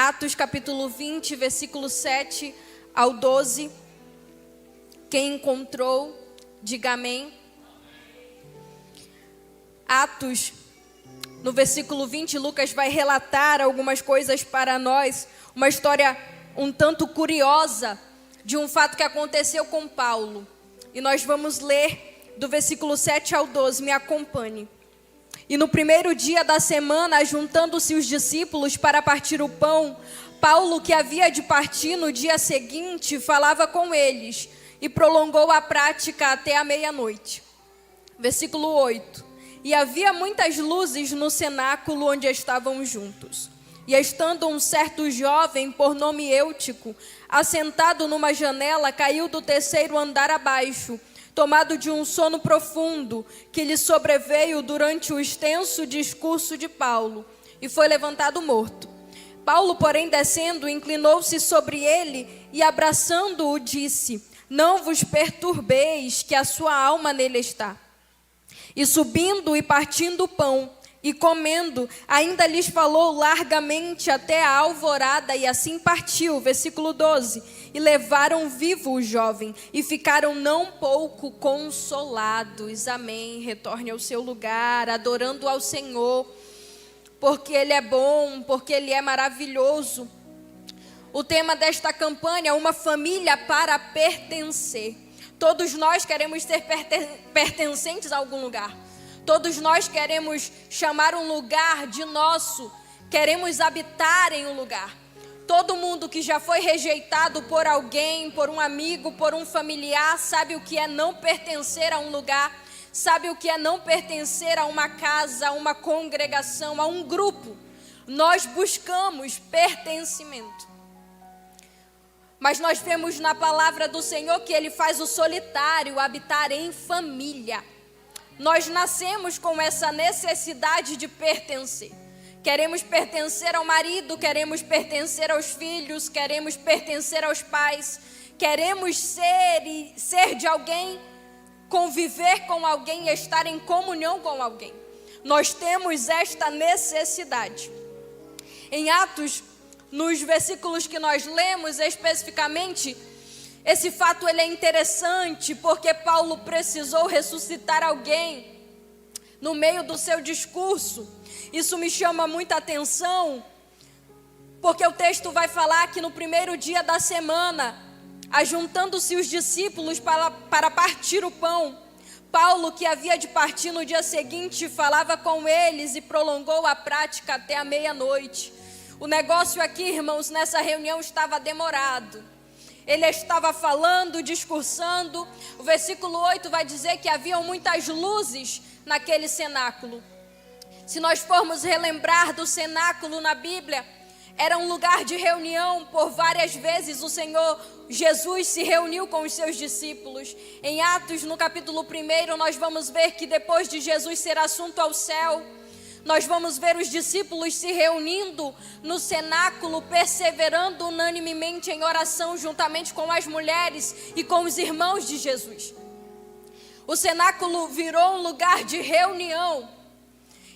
Atos capítulo 20, versículo 7 ao 12. Quem encontrou, diga amém. Atos, no versículo 20, Lucas vai relatar algumas coisas para nós, uma história um tanto curiosa de um fato que aconteceu com Paulo. E nós vamos ler do versículo 7 ao 12, me acompanhe. E no primeiro dia da semana, juntando-se os discípulos para partir o pão, Paulo, que havia de partir no dia seguinte, falava com eles e prolongou a prática até a meia-noite. Versículo 8. E havia muitas luzes no cenáculo onde estavam juntos. E estando um certo jovem, por nome Eutico, assentado numa janela, caiu do terceiro andar abaixo, tomado de um sono profundo, que lhe sobreveio durante o extenso discurso de Paulo, e foi levantado morto. Paulo, porém, descendo, inclinou-se sobre ele e, abraçando-o, disse: Não vos perturbeis, que a sua alma nele está. E subindo e partindo o pão, e comendo, ainda lhes falou largamente até a alvorada, e assim partiu. Versículo 12. E levaram vivo o jovem, e ficaram não pouco consolados. Amém. Retorne ao seu lugar, adorando ao Senhor, porque Ele é bom, porque Ele é maravilhoso. O tema desta campanha é uma família para pertencer. Todos nós queremos ser pertencentes a algum lugar. Todos nós queremos chamar um lugar de nosso, queremos habitar em um lugar. Todo mundo que já foi rejeitado por alguém, por um amigo, por um familiar, sabe o que é não pertencer a um lugar, sabe o que é não pertencer a uma casa, a uma congregação, a um grupo. Nós buscamos pertencimento. Mas nós vemos na palavra do Senhor que Ele faz o solitário habitar em família. Nós nascemos com essa necessidade de pertencer. Queremos pertencer ao marido, queremos pertencer aos filhos, queremos pertencer aos pais, queremos ser de alguém, conviver com alguém, estar em comunhão com alguém. Nós temos esta necessidade. Em Atos, nos versículos que nós lemos especificamente, esse fato ele é interessante porque Paulo precisou ressuscitar alguém no meio do seu discurso. Isso me chama muita atenção, porque o texto vai falar que no primeiro dia da semana, ajuntando-se os discípulos para partir o pão, Paulo, que havia de partir no dia seguinte, falava com eles e prolongou a prática até a meia-noite. O negócio aqui, irmãos, nessa reunião estava demorado. Ele estava falando, discursando. O versículo 8 vai dizer que haviam muitas luzes naquele cenáculo. Se nós formos relembrar do cenáculo na Bíblia, era um lugar de reunião. Por várias vezes o Senhor Jesus se reuniu com os seus discípulos. Em Atos, no capítulo 1, nós vamos ver que depois de Jesus ser assunto ao céu, nós vamos ver os discípulos se reunindo no cenáculo, perseverando unanimemente em oração, juntamente com as mulheres e com os irmãos de Jesus. O cenáculo virou um lugar de reunião.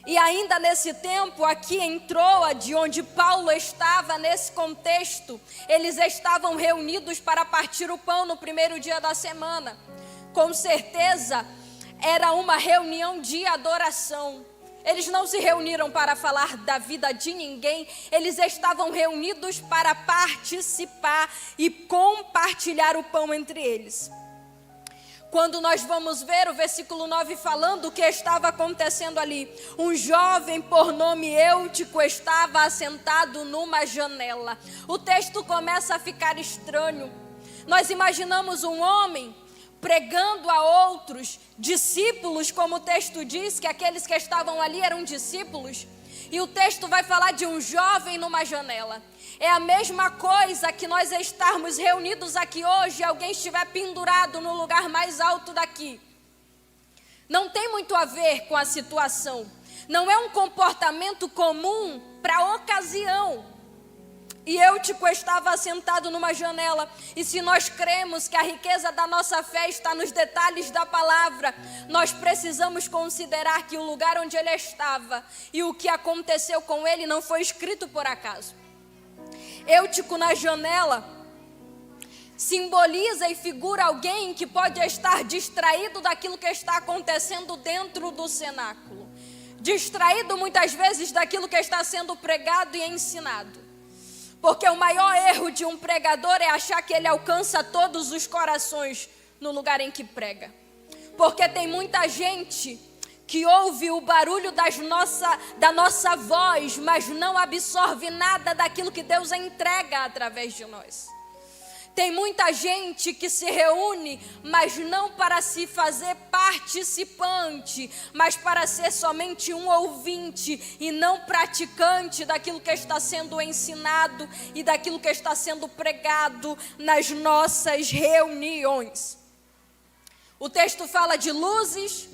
E ainda nesse tempo, aqui em Troade, onde Paulo estava nesse contexto, eles estavam reunidos para partir o pão no primeiro dia da semana. Com certeza, era uma reunião de adoração. Eles não se reuniram para falar da vida de ninguém, eles estavam reunidos para participar e compartilhar o pão entre eles. Quando nós vamos ver o versículo 9 falando o que estava acontecendo ali, um jovem por nome Eutico estava assentado numa janela. O texto começa a ficar estranho. Nós imaginamos um homem pregando a outros discípulos, como o texto diz, que aqueles que estavam ali eram discípulos, e o texto vai falar de um jovem numa janela. É a mesma coisa que nós estarmos reunidos aqui hoje e alguém estiver pendurado no lugar mais alto daqui. Não tem muito a ver com a situação, não é um comportamento comum para a ocasião. E Eutico estava assentado numa janela. E se nós cremos que a riqueza da nossa fé está nos detalhes da palavra, nós precisamos considerar que o lugar onde ele estava e o que aconteceu com ele não foi escrito por acaso. Eutico na janela simboliza e figura alguém que pode estar distraído daquilo que está acontecendo dentro do cenáculo. Distraído muitas vezes daquilo que está sendo pregado e ensinado. Porque o maior erro de um pregador é achar que ele alcança todos os corações no lugar em que prega. Porque tem muita gente que ouve o barulho da nossa voz, mas não absorve nada daquilo que Deus entrega através de nós. Tem muita gente que se reúne, mas não para se fazer participante, mas para ser somente um ouvinte e não praticante daquilo que está sendo ensinado e daquilo que está sendo pregado nas nossas reuniões. O texto fala de luzes,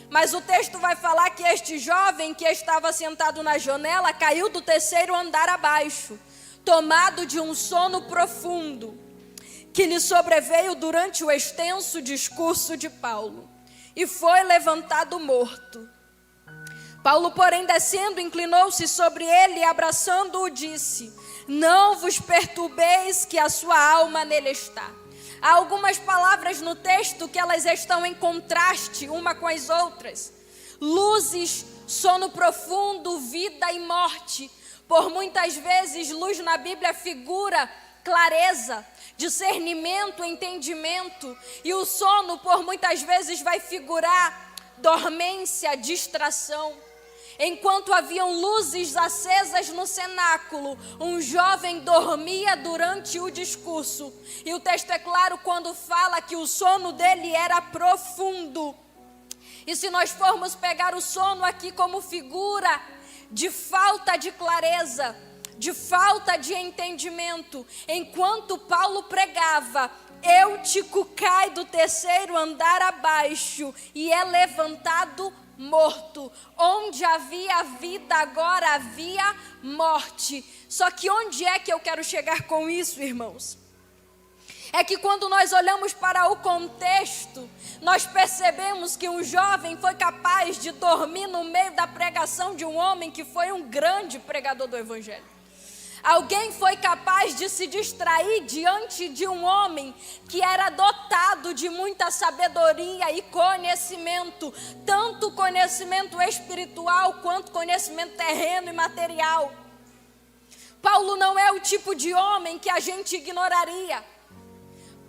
mas o texto vai falar que este jovem que estava sentado na janela caiu do 3º andar abaixo, tomado de um sono profundo, que lhe sobreveio durante o extenso discurso de Paulo, e foi levantado morto. Paulo, porém, descendo, inclinou-se sobre ele e abraçando-o disse: não vos perturbeis, que a sua alma nele está. Há algumas palavras no texto que elas estão em contraste uma com as outras. Luzes, sono profundo, vida e morte. Por muitas vezes, luz na Bíblia figura clareza, discernimento, entendimento. E o sono, por muitas vezes, vai figurar dormência, distração. Enquanto haviam luzes acesas no cenáculo, um jovem dormia durante o discurso. E o texto é claro quando fala que o sono dele era profundo. E se nós formos pegar o sono aqui como figura de falta de clareza, de falta de entendimento, enquanto Paulo pregava, Eutico cai do 3º andar abaixo e é levantado morto. Onde havia vida, agora havia morte. Só que onde é que eu quero chegar com isso, irmãos? É que quando nós olhamos para o contexto, nós percebemos que um jovem foi capaz de dormir no meio da pregação de um homem que foi um grande pregador do evangelho. Alguém foi capaz de se distrair diante de um homem que era dotado de muita sabedoria e conhecimento, tanto conhecimento espiritual quanto conhecimento terreno e material. Paulo não é o tipo de homem que a gente ignoraria.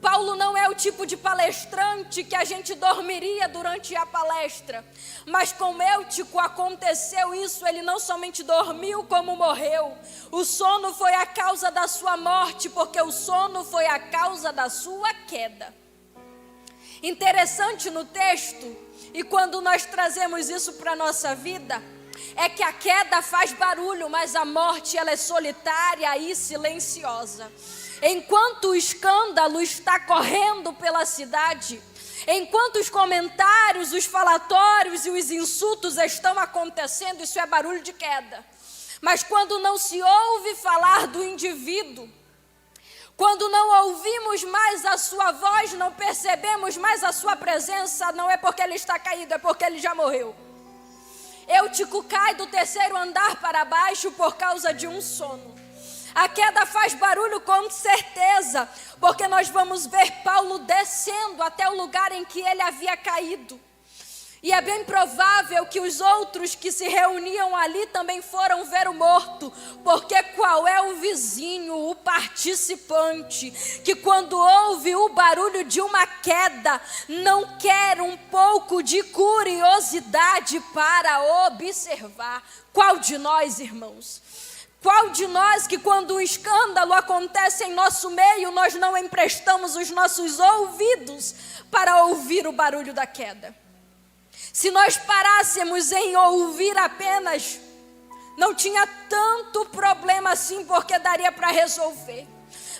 Paulo não é o tipo de palestrante que a gente dormiria durante a palestra. Mas com Eutico aconteceu isso, ele não somente dormiu como morreu. O sono foi a causa da sua morte, porque o sono foi a causa da sua queda. Interessante no texto, e quando nós trazemos isso para a nossa vida, é que a queda faz barulho, mas a morte ela é solitária e silenciosa. Enquanto o escândalo está correndo pela cidade, enquanto os comentários, os falatórios e os insultos estão acontecendo, isso é barulho de queda. Mas quando não se ouve falar do indivíduo, quando não ouvimos mais a sua voz, não percebemos mais a sua presença, não é porque ele está caído, é porque ele já morreu. Eutico cai do 3º andar para baixo por causa de um sono. A queda faz barulho com certeza, porque nós vamos ver Paulo descendo até o lugar em que ele havia caído. E é bem provável que os outros que se reuniam ali também foram ver o morto, porque qual é o vizinho, o participante, que quando ouve o barulho de uma queda, não quer um pouco de curiosidade para observar? Qual de nós, irmãos? Qual de nós que quando um escândalo acontece em nosso meio, nós não emprestamos os nossos ouvidos para ouvir o barulho da queda? Se nós parássemos em ouvir apenas, não tinha tanto problema assim, porque daria para resolver.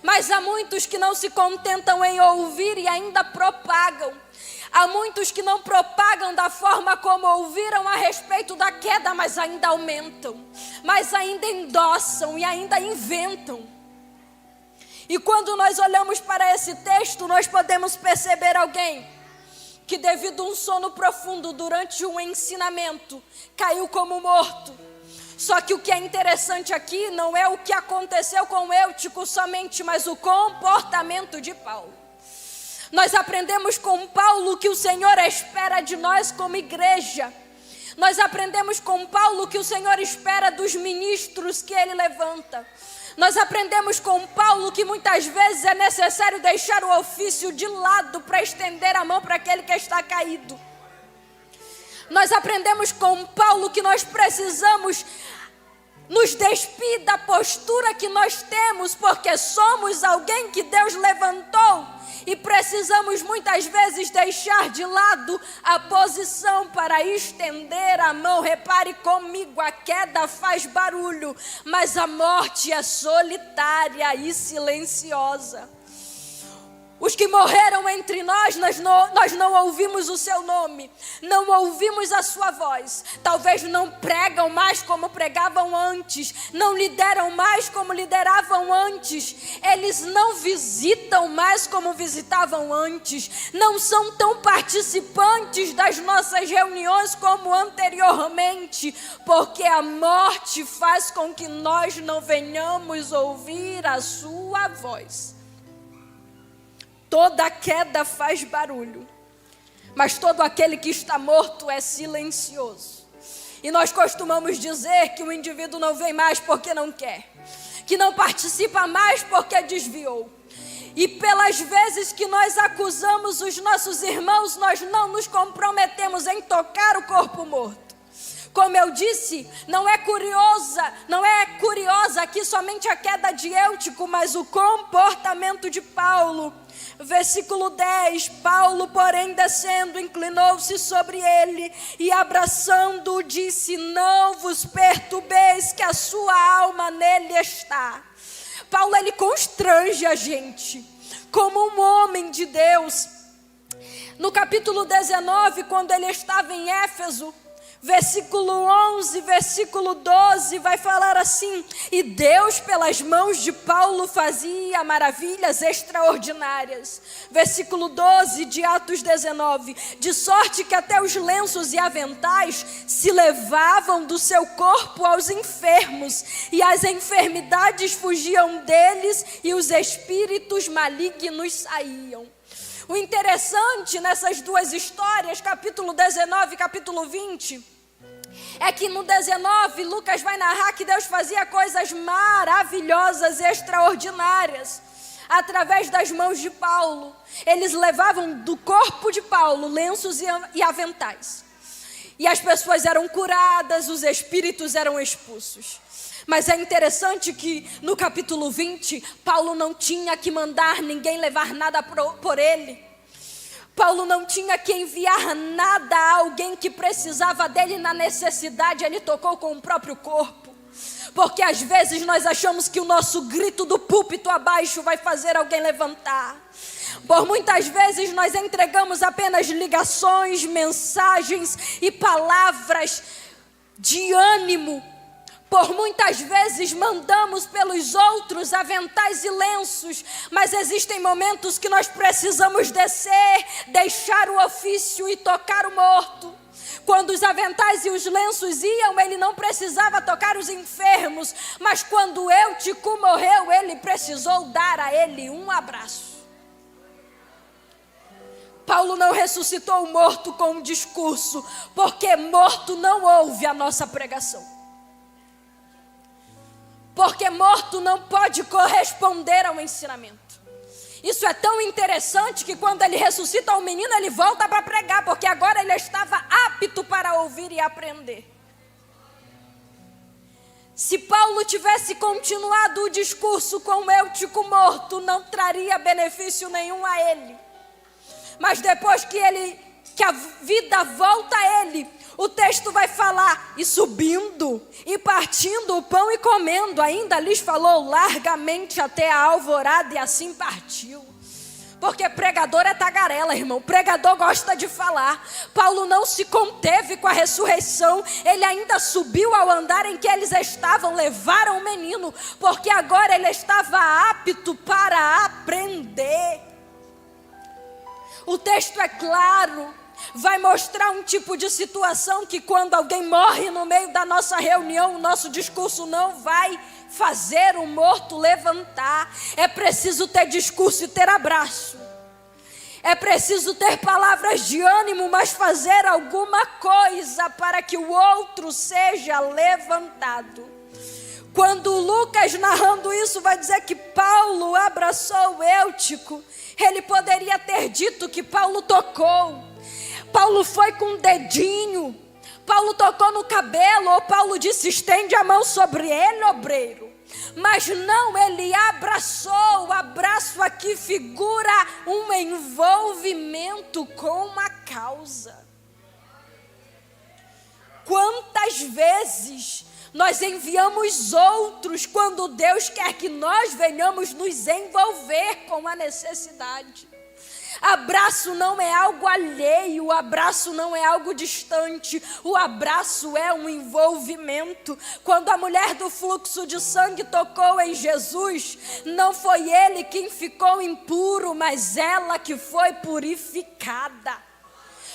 Mas há muitos que não se contentam em ouvir e ainda propagam. Há muitos que não propagam da forma como ouviram a respeito da queda, mas ainda aumentam, mas ainda endossam e ainda inventam. E quando nós olhamos para esse texto, nós podemos perceber alguém que devido a um sono profundo durante um ensinamento, caiu como morto. Só que o que é interessante aqui não é o que aconteceu com Eutico somente, mas o comportamento de Paulo. Nós aprendemos com Paulo que o Senhor espera de nós como igreja. Nós aprendemos com Paulo que o Senhor espera dos ministros que ele levanta. Nós aprendemos com Paulo que muitas vezes é necessário deixar o ofício de lado para estender a mão para aquele que está caído. Nós aprendemos com Paulo que nós precisamos nos despir da postura que nós temos, porque somos alguém que Deus levantou e precisamos muitas vezes deixar de lado a posição para estender a mão. Repare comigo, a queda faz barulho, mas a morte é solitária e silenciosa. Os que morreram entre nós não ouvimos o seu nome, não ouvimos a sua voz. Talvez não pregam mais como pregavam antes, não lideram mais como lideravam antes. Eles não visitam mais como visitavam antes, não são tão participantes das nossas reuniões como anteriormente, porque a morte faz com que nós não venhamos ouvir a sua voz. Toda queda faz barulho, mas todo aquele que está morto é silencioso. E nós costumamos dizer que o indivíduo não vem mais porque não quer, que não participa mais porque desviou. E pelas vezes que nós acusamos os nossos irmãos, nós não nos comprometemos em tocar o corpo morto. Como eu disse, não é curiosa aqui somente a queda de Eutico, mas o comportamento de Paulo. Versículo 10, Paulo, porém, descendo, inclinou-se sobre ele e abraçando-o, disse: não vos perturbeis, que a sua alma nele está. Paulo, ele constrange a gente, como um homem de Deus. No capítulo 19, quando ele estava em Éfeso, versículo 11, versículo 12, vai falar assim: e Deus pelas mãos de Paulo fazia maravilhas extraordinárias. Versículo 12 de Atos 19, de sorte que até os lenços e aventais se levavam do seu corpo aos enfermos, e as enfermidades fugiam deles, e os espíritos malignos saíam. O interessante nessas duas histórias, capítulo 19 e capítulo 20, é que no 19, Lucas vai narrar que Deus fazia coisas maravilhosas e extraordinárias através das mãos de Paulo. Eles levavam do corpo de Paulo lenços e aventais. E as pessoas eram curadas, os espíritos eram expulsos. Mas é interessante que no capítulo 20, Paulo não tinha que mandar ninguém levar nada por ele. Paulo não tinha que enviar nada a alguém que precisava dele na necessidade. Ele tocou com o próprio corpo. Porque às vezes nós achamos que o nosso grito do púlpito abaixo vai fazer alguém levantar. Por muitas vezes nós entregamos apenas ligações, mensagens e palavras de ânimo. Por muitas vezes mandamos pelos outros aventais e lenços, mas existem momentos que nós precisamos descer, deixar o ofício e tocar o morto. Quando os aventais e os lenços iam, ele não precisava tocar os enfermos, mas quando Eutico morreu, ele precisou dar a ele um abraço. Paulo não ressuscitou o morto com um discurso, porque morto não ouve a nossa pregação. Porque morto não pode corresponder ao ensinamento. Isso é tão interessante que quando ele ressuscita o menino, ele volta para pregar, porque agora ele estava apto para ouvir e aprender. Se Paulo tivesse continuado o discurso com o Eutico morto, não traria benefício nenhum a ele. Mas depois que a vida volta a ele, o texto vai falar: e subindo, e partindo o pão e comendo, ainda lhes falou largamente até a alvorada, e assim partiu. Porque pregador é tagarela, irmão. Pregador gosta de falar. Paulo não se conteve com a ressurreição. Ele ainda subiu ao andar em que eles estavam, levaram o menino, porque agora ele estava apto para aprender. O texto é claro. vai mostrar um tipo de situação que quando alguém morre no meio da nossa reunião, o nosso discurso não vai fazer o morto levantar. É preciso ter discurso e ter abraço. É preciso ter palavras de ânimo, mas fazer alguma coisa para que o outro seja levantado. Quando Lucas, narrando isso, vai dizer que Paulo abraçou Eutico, ele poderia ter dito que Paulo tocou. Paulo foi com o dedinho, Paulo tocou no cabelo, ou Paulo disse: estende a mão sobre ele, obreiro. Mas não, ele abraçou. O abraço aqui figura um envolvimento com uma causa. Quantas vezes nós enviamos outros quando Deus quer que nós venhamos nos envolver com a necessidade? Abraço não é algo alheio, o abraço não é algo distante, o abraço é um envolvimento. Quando a mulher do fluxo de sangue tocou em Jesus, não foi ele quem ficou impuro, mas ela que foi purificada.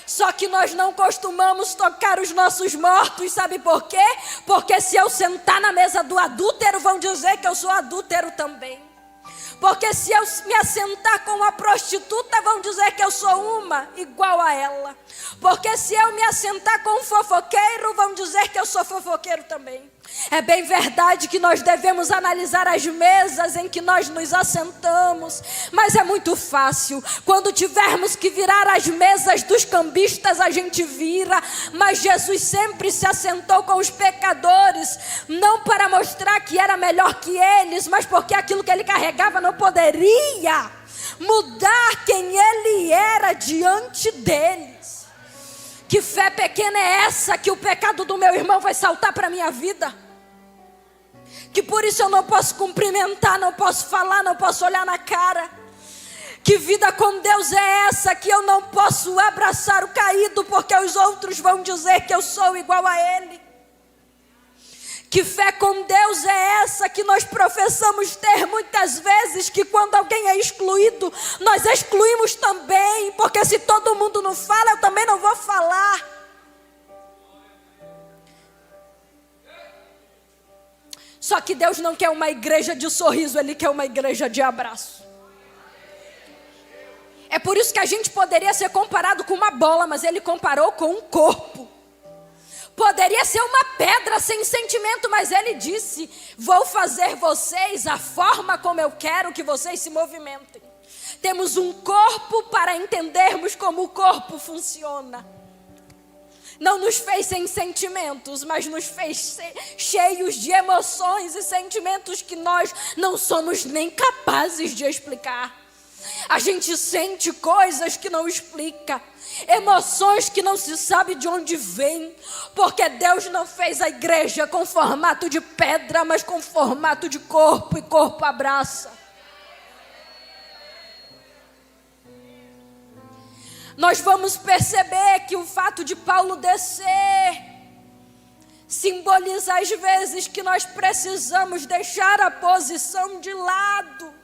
Só que nós não costumamos tocar os nossos mortos, sabe por quê? Porque se eu sentar na mesa do adúltero, vão dizer que eu sou adúltero também. Porque se eu me assentar com uma prostituta, vão dizer que eu sou uma igual a ela. Porque se eu me assentar com um fofoqueiro, vão dizer que eu sou fofoqueiro também. É bem verdade que nós devemos analisar as mesas em que nós nos assentamos, mas é muito fácil. Quando tivermos que virar as mesas dos cambistas, a gente vira. Mas Jesus sempre se assentou com os pecadores, não para mostrar que era melhor que eles, mas porque aquilo que ele carregava não poderia mudar quem ele era diante deles. Que fé pequena é essa, que o pecado do meu irmão vai saltar para a minha vida? Que por isso eu não posso cumprimentar, não posso falar, não posso olhar na cara? Que vida com Deus é essa, que eu não posso abraçar o caído porque os outros vão dizer que eu sou igual a ele? Que fé com Deus é essa que nós professamos ter muitas vezes, que quando alguém é excluído, nós excluímos também, porque se todo mundo não fala, eu também não vou falar. Só que Deus não quer uma igreja de sorriso, Ele quer uma igreja de abraço. É por isso que a gente poderia ser comparado com uma bola, mas Ele comparou com um corpo. Poderia ser uma pedra sem sentimento, mas ele disse: vou fazer vocês a forma como eu quero que vocês se movimentem. Temos um corpo para entendermos como o corpo funciona. Não nos fez sem sentimentos, mas nos fez cheios de emoções e sentimentos que nós não somos nem capazes de explicar. A gente sente coisas que não explica, emoções que não se sabe de onde vem, porque Deus não fez a igreja com formato de pedra, mas com formato de corpo, e corpo abraça. Nós vamos perceber que o fato de Paulo descer simboliza às vezes que nós precisamos deixar a posição de lado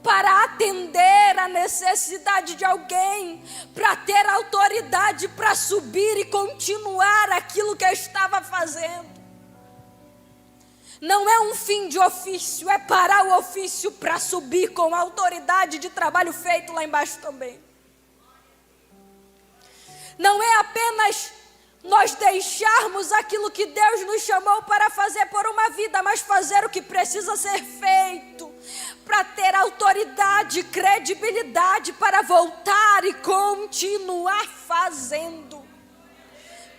para atender a necessidade de alguém, para ter autoridade para subir e continuar aquilo que eu estava fazendo. Não é um fim de ofício, é parar o ofício para subir com a autoridade de trabalho feito lá embaixo também. Não é apenas nós deixarmos aquilo que Deus nos chamou para fazer por uma vida, mas fazer o que precisa ser feito para ter autoridade, credibilidade para voltar e continuar fazendo.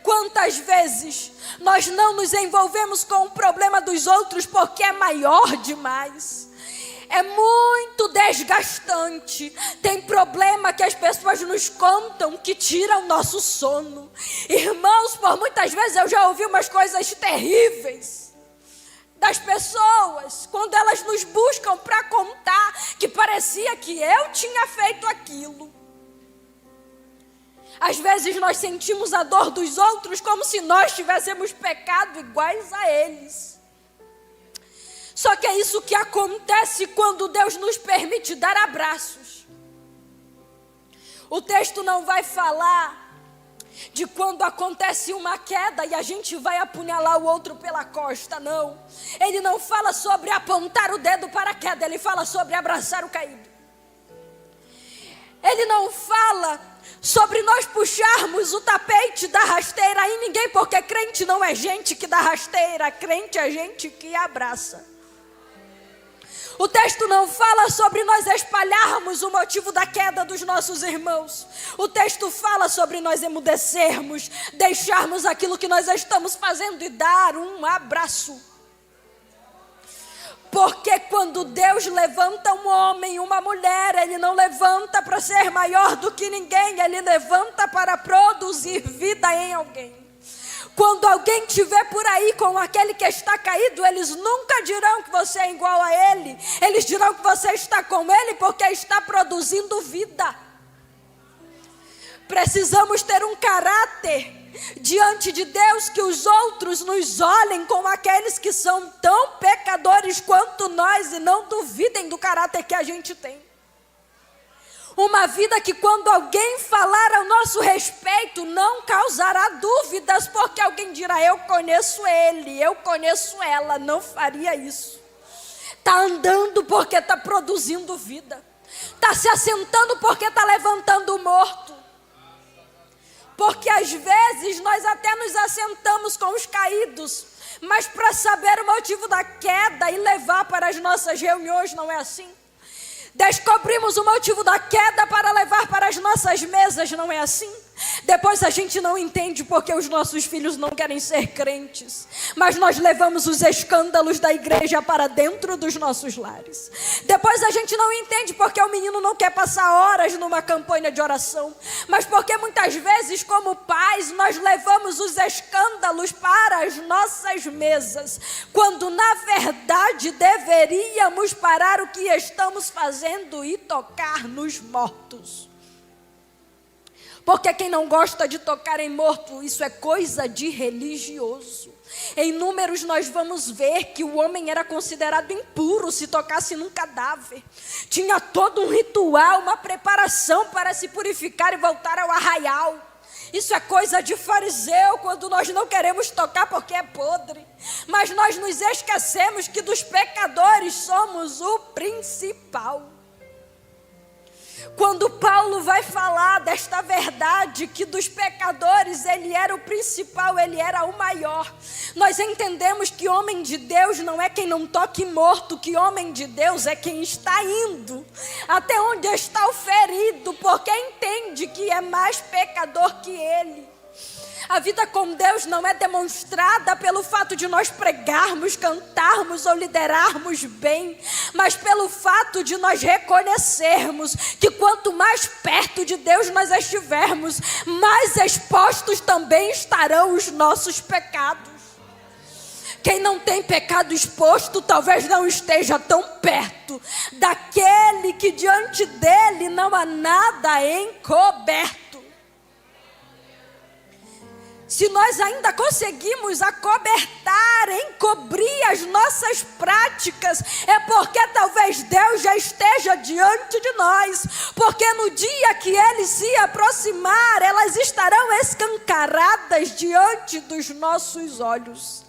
Quantas vezes nós não nos envolvemos com o problema dos outros porque é maior demais? É muito desgastante. Tem problema que as pessoas nos contam que tira o nosso sono. Irmãos, por muitas vezes eu já ouvi umas coisas terríveis das pessoas, quando elas nos buscam para contar, que parecia que eu tinha feito aquilo. Às vezes nós sentimos a dor dos outros como se nós tivéssemos pecado iguais a eles. Só que é isso que acontece quando Deus nos permite dar abraços. O texto não vai falar de quando acontece uma queda e a gente vai apunhalar o outro pela costa, não. Ele não fala sobre apontar o dedo para a queda, ele fala sobre abraçar o caído. Ele não fala sobre nós puxarmos o tapete da rasteira em ninguém, porque crente não é gente que dá rasteira, crente é gente que abraça. O texto não fala sobre nós espalharmos o motivo da queda dos nossos irmãos. O texto fala sobre nós emudecermos, deixarmos aquilo que nós estamos fazendo e dar um abraço. Porque quando Deus levanta um homem, uma mulher, Ele não levanta para ser maior do que ninguém, Ele levanta para produzir vida em alguém. Quando alguém estiver por aí com aquele que está caído, eles nunca dirão que você é igual a ele. Eles dirão que você está com ele porque está produzindo vida. Precisamos ter um caráter diante de Deus que os outros nos olhem como aqueles que são tão pecadores quanto nós e não duvidem do caráter que a gente tem. Uma vida que quando alguém falar ao nosso respeito não causará dúvidas, porque alguém dirá, eu conheço ele, eu conheço ela, não faria isso. Está andando porque está produzindo vida. Está se assentando porque está levantando o morto. Porque às vezes nós até nos assentamos com os caídos, mas para saber o motivo da queda e levar para as nossas reuniões, não é assim? Descobrimos o motivo da queda para levar para as nossas mesas, não é assim? Depois a gente não entende porque os nossos filhos não querem ser crentes, mas nós levamos os escândalos da igreja para dentro dos nossos lares. Depois a gente não entende porque o menino não quer passar horas numa campanha de oração, mas porque muitas vezes como pais nós levamos os escândalos para as nossas mesas, quando na verdade deveríamos parar o que estamos fazendo e tocar nos mortos. Porque quem não gosta de tocar em morto, isso é coisa de religioso. Em Números nós vamos ver que o homem era considerado impuro se tocasse num cadáver. Tinha todo um ritual, uma preparação para se purificar e voltar ao arraial. Isso é coisa de fariseu, quando nós não queremos tocar porque é podre. Mas nós nos esquecemos que dos pecadores somos o principal. Quando Paulo vai falar desta verdade, que dos pecadores ele era o principal, ele era o maior, nós entendemos que homem de Deus não é quem não toque morto, que homem de Deus é quem está indo até onde está o ferido, porque entende que é mais pecador que ele. A vida com Deus não é demonstrada pelo fato de nós pregarmos, cantarmos ou liderarmos bem, mas pelo fato de nós reconhecermos que quanto mais perto de Deus nós estivermos, mais expostos também estarão os nossos pecados. Quem não tem pecado exposto, talvez não esteja tão perto daquele que diante dele não há nada encoberto. Se nós ainda conseguimos acobertar, encobrir as nossas práticas, é porque talvez Deus já esteja diante de nós. Porque no dia que Ele se aproximar, elas estarão escancaradas diante dos nossos olhos.